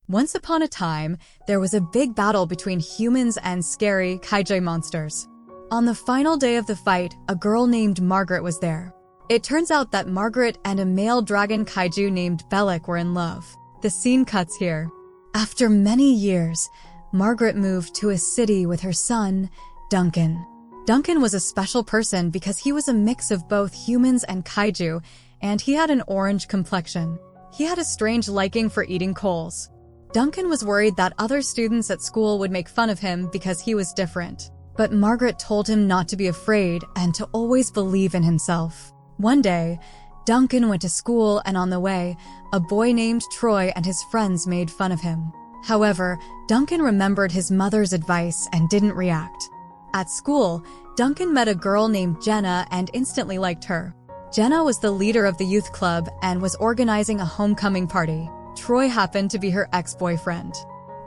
Once upon a time, there was a big battle between humans and scary kaiju monsters. On the final day of the fight, a girl named Margaret was there. It turns out that Margaret and a male dragon kaiju named Bellic were in love. The scene cuts here. After many years, Margaret moved to a city with her son, Duncan. Duncan was a special person because he was a mix of both humans and kaiju, and he had an orange complexion. He had a strange liking for eating coals. Duncan was worried that other students at school would make fun of him because he was different. But Margaret told him not to be afraid and to always believe in himself. One day, Duncan went to school, and on the way, a boy named Troy and his friends made fun of him. However, Duncan remembered his mother's advice and didn't react. At school, Duncan met a girl named Jenna and instantly liked her. Jenna was the leader of the youth club and was organizing a homecoming party. Troy happened to be her ex-boyfriend.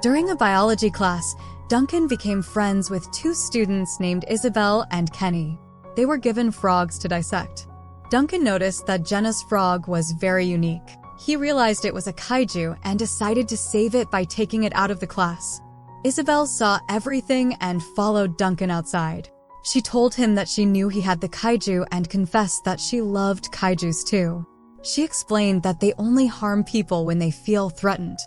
During a biology class, Duncan became friends with two students named Isabel and Kenny. They were given frogs to dissect. Duncan noticed that Jenna's frog was very unique. He realized it was a kaiju and decided to save it by taking it out of the class. Isabel saw everything and followed Duncan outside. She told him that she knew he had the kaiju and confessed that she loved kaijus too. She explained that they only harm people when they feel threatened.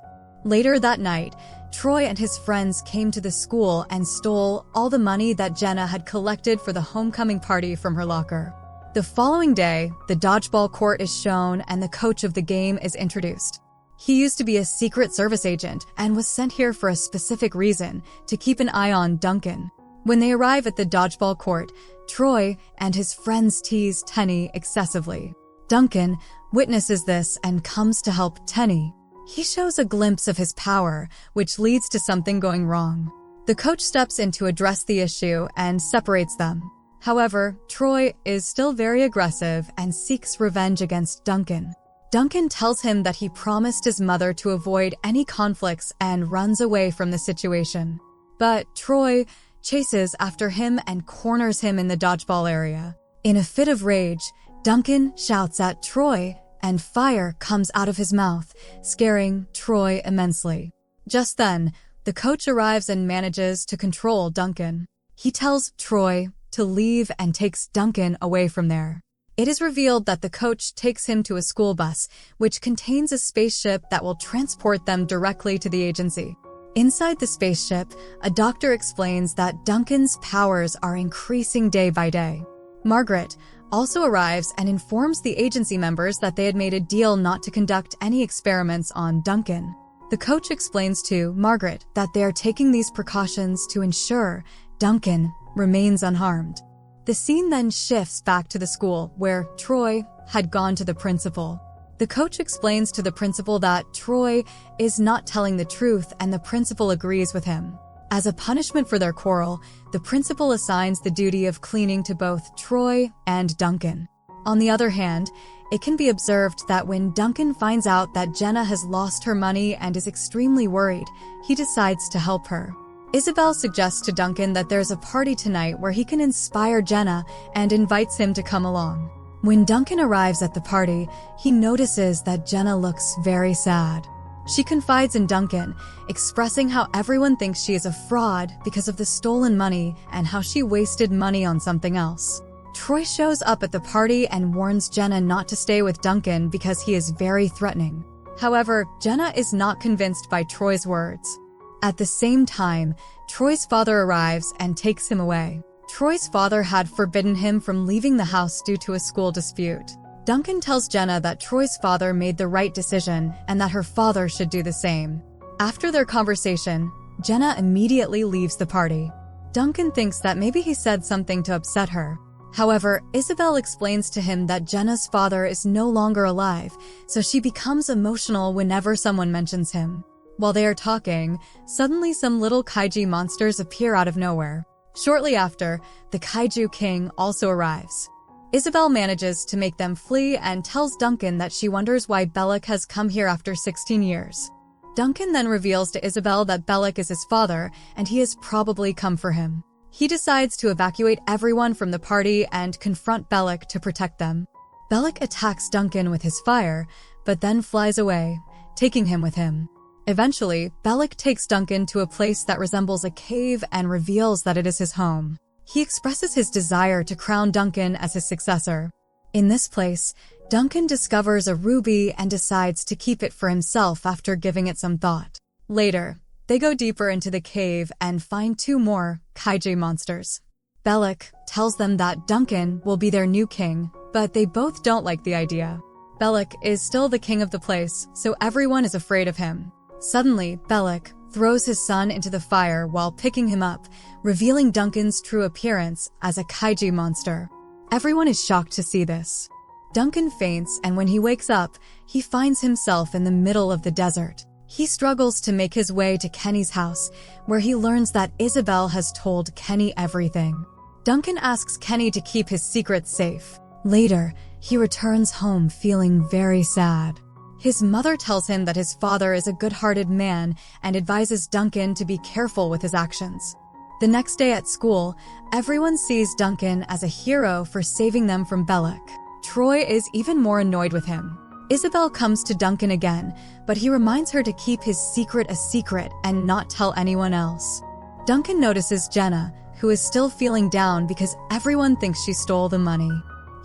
Later that night, Troy and his friends came to the school and stole all the money that Jenna had collected for the homecoming party from her locker. The following day, the dodgeball court is shown and the coach of the game is introduced. He used to be a Secret Service agent and was sent here for a specific reason, to keep an eye on Duncan. When they arrive at the dodgeball court, Troy and his friends tease Tenny excessively. Duncan witnesses this and comes to help Tenny. He shows a glimpse of his power, which leads to something going wrong. The coach steps in to address the issue and separates them. However, Troy is still very aggressive and seeks revenge against Duncan. Duncan tells him that he promised his mother to avoid any conflicts and runs away from the situation. But Troy chases after him and corners him in the dodgeball area. In a fit of rage, Duncan shouts at Troy, and fire comes out of his mouth, scaring Troy immensely. Just then, the coach arrives and manages to control Duncan. He tells Troy to leave and takes Duncan away from there. It is revealed that the coach takes him to a school bus, which contains a spaceship that will transport them directly to the agency. Inside the spaceship, a doctor explains that Duncan's powers are increasing day by day. Margaret also arrives and informs the agency members that they had made a deal not to conduct any experiments on Duncan. The coach explains to Margaret that they are taking these precautions to ensure Duncan remains unharmed. The scene then shifts back to the school, where Troy had gone to the principal. The coach explains to the principal that Troy is not telling the truth, and the principal agrees with him. As a punishment for their quarrel, the principal assigns the duty of cleaning to both Troy and Duncan. On the other hand, it can be observed that when Duncan finds out that Jenna has lost her money and is extremely worried, he decides to help her. Isabel suggests to Duncan that there's a party tonight where he can inspire Jenna and invites him to come along. When Duncan arrives at the party, he notices that Jenna looks very sad. She confides in Duncan, expressing how everyone thinks she is a fraud because of the stolen money and how she wasted money on something else. Troy shows up at the party and warns Jenna not to stay with Duncan because he is very threatening. However, Jenna is not convinced by Troy's words. At the same time, Troy's father arrives and takes him away. Troy's father had forbidden him from leaving the house due to a school dispute. Duncan tells Jenna that Troy's father made the right decision and that her father should do the same. After their conversation, Jenna immediately leaves the party. Duncan thinks that maybe he said something to upset her. However, Isabel explains to him that Jenna's father is no longer alive, so she becomes emotional whenever someone mentions him. While they are talking, suddenly some little kaiju monsters appear out of nowhere. Shortly after, the kaiju king also arrives. Isabel manages to make them flee and tells Duncan that she wonders why Bellic has come here after 16 years. Duncan then reveals to Isabel that Bellic is his father and he has probably come for him. He decides to evacuate everyone from the party and confront Bellic to protect them. Bellic attacks Duncan with his fire, but then flies away, taking him with him. Eventually, Bellick takes Duncan to a place that resembles a cave and reveals that it is his home. He expresses his desire to crown Duncan as his successor. In this place, Duncan discovers a ruby and decides to keep it for himself after giving it some thought. Later, they go deeper into the cave and find 2 more kaiju monsters. Bellick tells them that Duncan will be their new king, but they both don't like the idea. Bellick is still the king of the place, so everyone is afraid of him. Suddenly, Bellick throws his son into the fire while picking him up, revealing Duncan's true appearance as a kaiju monster. Everyone is shocked to see this. Duncan faints, and when he wakes up, he finds himself in the middle of the desert. He struggles to make his way to Kenny's house, where he learns that Isabel has told Kenny everything. Duncan asks Kenny to keep his secrets safe. Later, he returns home feeling very sad. His mother tells him that his father is a good-hearted man and advises Duncan to be careful with his actions. The next day at school, everyone sees Duncan as a hero for saving them from Bellick. Troy is even more annoyed with him. Isabel comes to Duncan again, but he reminds her to keep his secret a secret and not tell anyone else. Duncan notices Jenna, who is still feeling down because everyone thinks she stole the money.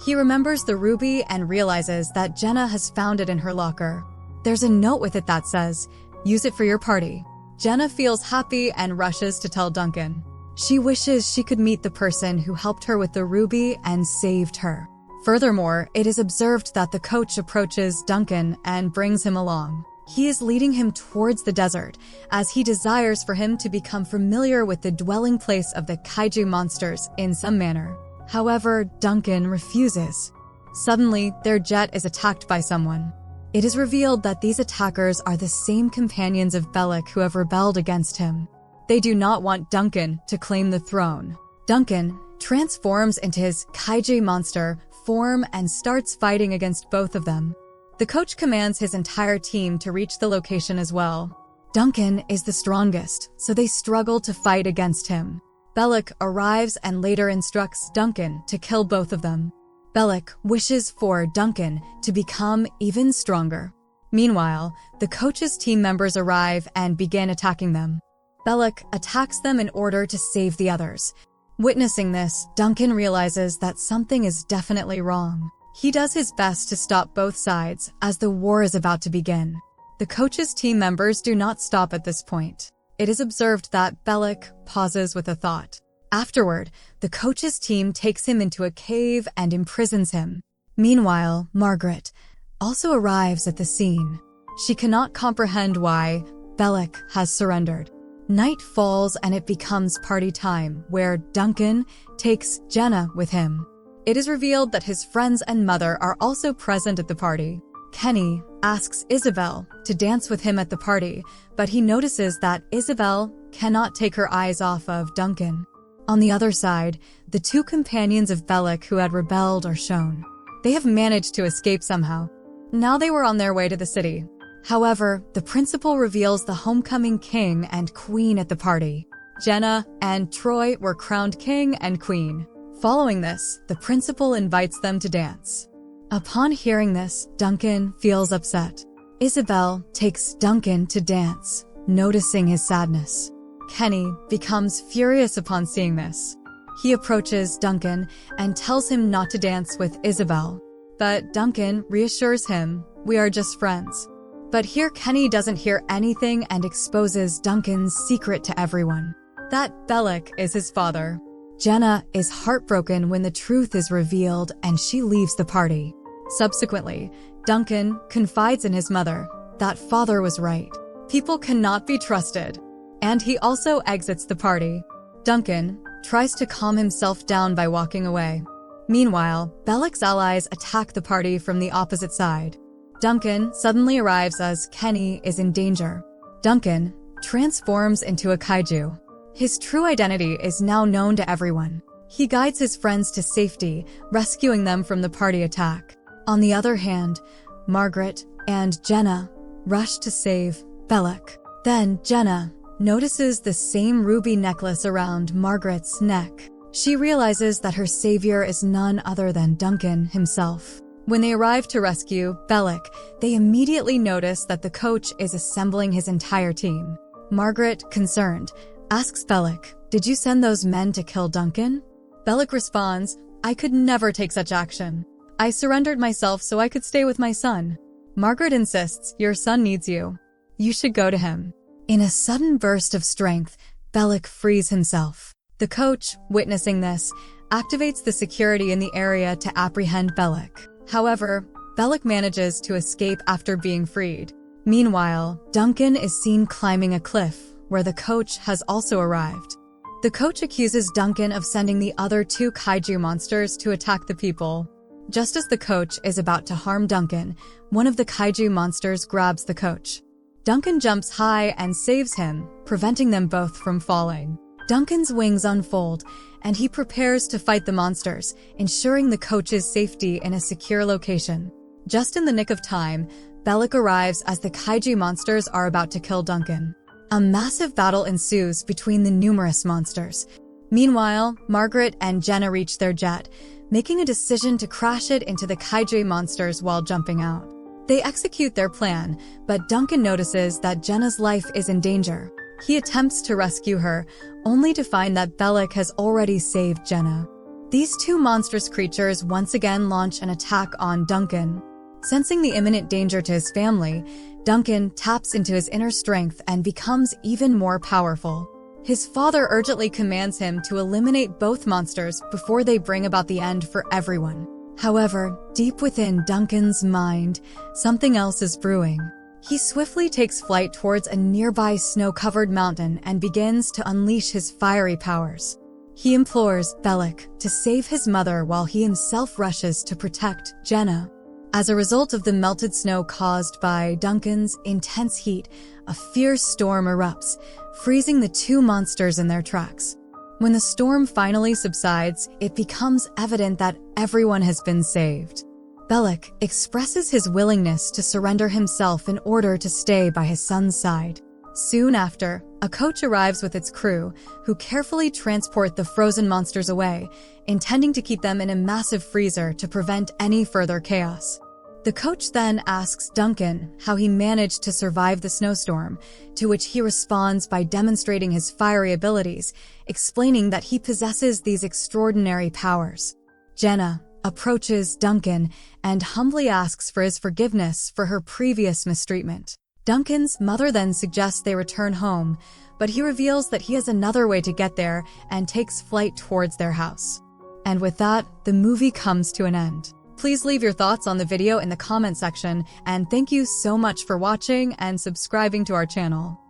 He remembers the ruby and realizes that Jenna has found it in her locker. There's a note with it that says, "Use it for your party." Jenna feels happy and rushes to tell Duncan. She wishes she could meet the person who helped her with the ruby and saved her. Furthermore, it is observed that the coach approaches Duncan and brings him along. He is leading him towards the desert, as he desires for him to become familiar with the dwelling place of the kaiju monsters in some manner. However, Duncan refuses. Suddenly, their jet is attacked by someone. It is revealed that these attackers are the same companions of Bellick who have rebelled against him. They do not want Duncan to claim the throne. Duncan transforms into his kaiju monster form and starts fighting against both of them. The coach commands his entire team to reach the location as well. Duncan is the strongest, so they struggle to fight against him. Bellick arrives and later instructs Duncan to kill both of them. Bellick wishes for Duncan to become even stronger. Meanwhile, the coach's team members arrive and begin attacking them. Bellick attacks them in order to save the others. Witnessing this, Duncan realizes that something is definitely wrong. He does his best to stop both sides as the war is about to begin. The coach's team members do not stop at this point. It is observed that Bellick pauses with a thought. Afterward, the coach's team takes him into a cave and imprisons him. Meanwhile, Margaret also arrives at the scene. She cannot comprehend why Bellick has surrendered. Night falls and it becomes party time, where Duncan takes Jenna with him. It is revealed that his friends and mother are also present at the party. Kenny asks Isabel to dance with him at the party, but he notices that Isabel cannot take her eyes off of Duncan. On the other side, the 2 companions of Bellick who had rebelled are shown. They have managed to escape somehow. Now they were on their way to the city. However, the principal reveals the homecoming king and queen at the party. Jenna and Troy were crowned king and queen. Following this, the principal invites them to dance. Upon hearing this, Duncan feels upset. Isabel takes Duncan to dance, noticing his sadness. Kenny becomes furious upon seeing this. He approaches Duncan and tells him not to dance with Isabel. But Duncan reassures him, "We are just friends." But here Kenny doesn't hear anything and exposes Duncan's secret to everyone. That Bellick is his father. Jenna is heartbroken when the truth is revealed and she leaves the party. Subsequently, Duncan confides in his mother that father was right. People cannot be trusted. And he also exits the party. Duncan tries to calm himself down by walking away. Meanwhile, Bellick's allies attack the party from the opposite side. Duncan suddenly arrives as Kenny is in danger. Duncan transforms into a kaiju. His true identity is now known to everyone. He guides his friends to safety, rescuing them from the party attack. On the other hand, Margaret and Jenna rush to save Bellick. Then Jenna notices the same ruby necklace around Margaret's neck. She realizes that her savior is none other than Duncan himself. When they arrive to rescue Bellick, they immediately notice that the coach is assembling his entire team. Margaret, concerned, asks Bellick, "Did you send those men to kill Duncan?" Bellick responds, "I could never take such action. I surrendered myself so I could stay with my son." Margaret insists, "Your son needs you. You should go to him." In a sudden burst of strength, Bellick frees himself. The coach, witnessing this, activates the security in the area to apprehend Bellick. However, Bellick manages to escape after being freed. Meanwhile, Duncan is seen climbing a cliff, where the coach has also arrived. The coach accuses Duncan of sending the other two kaiju monsters to attack the people. Just as the coach is about to harm Duncan, one of the kaiju monsters grabs the coach. Duncan jumps high and saves him, preventing them both from falling. Duncan's wings unfold, and he prepares to fight the monsters, ensuring the coach's safety in a secure location. Just in the nick of time, Bellick arrives as the kaiju monsters are about to kill Duncan. A massive battle ensues between the numerous monsters. Meanwhile, Margaret and Jenna reach their jet, making a decision to crash it into the kaiju monsters while jumping out. They execute their plan, but Duncan notices that Jenna's life is in danger. He attempts to rescue her, only to find that Bellick has already saved Jenna. These two monstrous creatures once again launch an attack on Duncan. Sensing the imminent danger to his family, Duncan taps into his inner strength and becomes even more powerful. His father urgently commands him to eliminate both monsters before they bring about the end for everyone. However, deep within Duncan's mind, something else is brewing. He swiftly takes flight towards a nearby snow-covered mountain and begins to unleash his fiery powers. He implores Bellick to save his mother while he himself rushes to protect Jenna. As a result of the melted snow caused by Duncan's intense heat, a fierce storm erupts, freezing the two monsters in their tracks. When the storm finally subsides, it becomes evident that everyone has been saved. Bellick expresses his willingness to surrender himself in order to stay by his son's side. Soon after, a coach arrives with its crew, who carefully transport the frozen monsters away, intending to keep them in a massive freezer to prevent any further chaos. The coach then asks Duncan how he managed to survive the snowstorm, to which he responds by demonstrating his fiery abilities, explaining that he possesses these extraordinary powers. Jenna approaches Duncan and humbly asks for his forgiveness for her previous mistreatment. Duncan's mother then suggests they return home, but he reveals that he has another way to get there and takes flight towards their house. And with that, the movie comes to an end. Please leave your thoughts on the video in the comment section, and thank you so much for watching and subscribing to our channel.